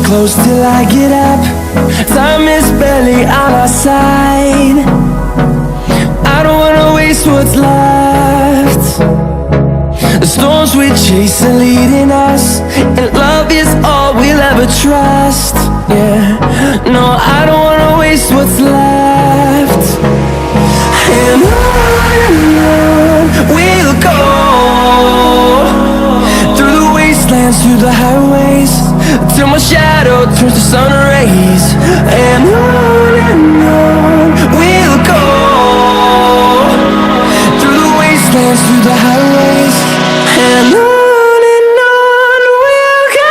close till I get up. Time is barely on our side. I don't wanna waste what's left. The storms we chase are leading us, and love is all we'll ever trust. Yeah, no, I don't wanna waste what's left. And on we'll go, through the wastelands, through the highways, till my shadow turns to sun rays. And on we'll go, through the wastelands, through the highways, and on we'll go.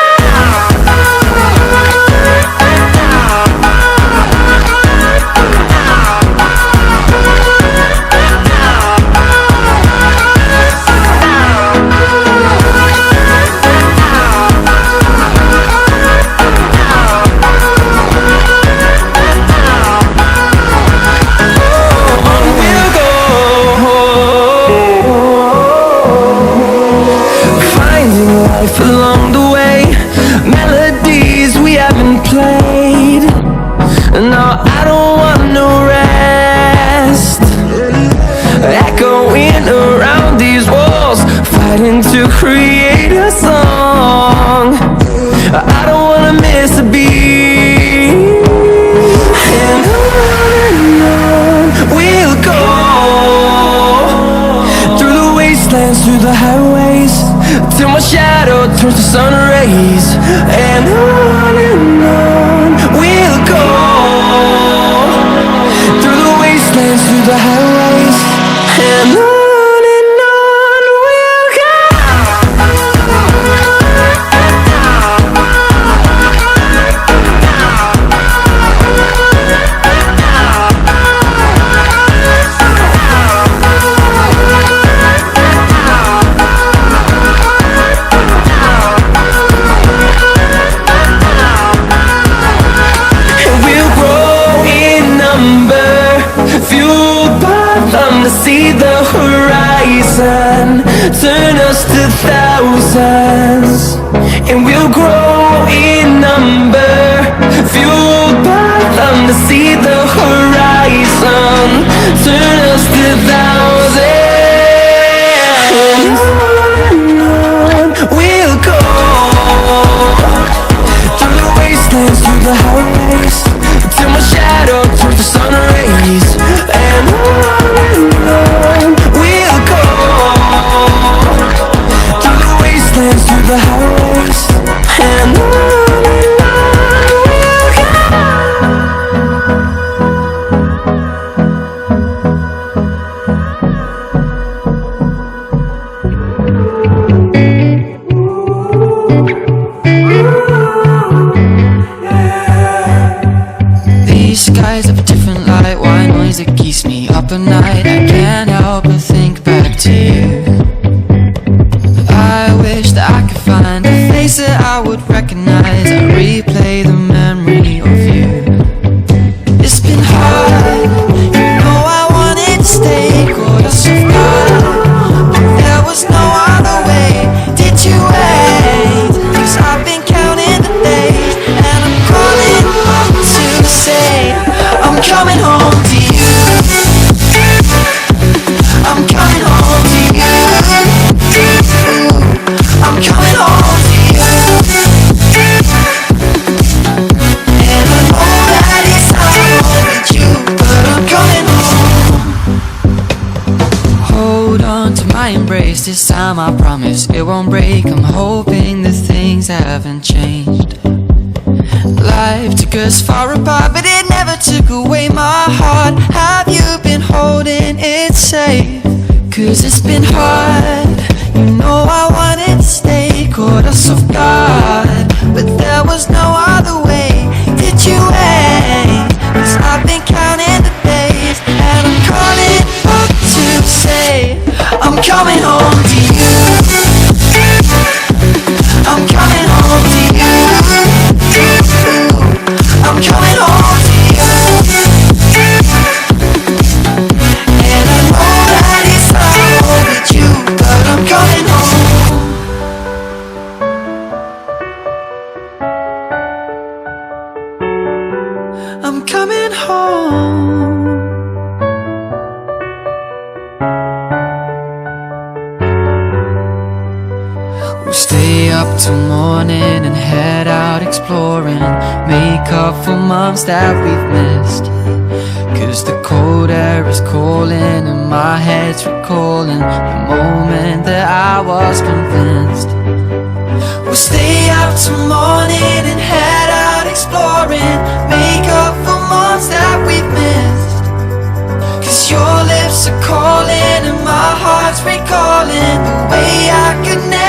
Along the way, melodies we haven't played. No, I don't want no rest. Echoing around these walls, fighting to create a song. I don't wanna miss a beat. And on we'll go, through the wastelands, through the highways, till my shadow turns to sun rays. And on we'll go, through the wastelands, through the highways, and on we'll go. See the horizon, turn us to thousands, and we'll grow in number, fueled by them to see the horizon, turn us to thousands. And on we'll go, through the wastelands, through the highways, till my shadow turns to sun rays. And on we'll go, through the wastelands, through the highways, and on we'll go. These skies have a different light, white noise that keeps me up at night. I can't help but think back to you. I wish that I could find a face that I would recognize. I replay the memory of you. It's been hard, you know I wanted to stay, caught us off guard, but there was no other way. Did you wait? 'Cause I've been counting the days, and I'm calling up to say I'm coming home to you. I'm coming home to you. I'm coming home to you. And I know that it's hard with you, but I'm coming home. Hold on to my embrace, this time I promise it won't break. I'm hoping that things haven't changed. Life took us far apart, but it never took away my heart. Have you been holding it safe? 'Cause it's been hard, you know I wanted to stay, caught us off guard, but there was no other way. Did you wait? 'Cause I've been counting the days, and I'm calling up to say I'm coming home to you. I'm coming home to you. I'm coming home to you. And I know that it's hard with you, but I'm coming home. We'll stay up till morning and head out exploring, make up for months that we've missed. Cause the cold air is calling and my head's recalling the moment that I was convinced. We'll stay up till morning and head out exploring, make up for months that we've missed. Cause your lips are calling and my heart's recalling the way I could never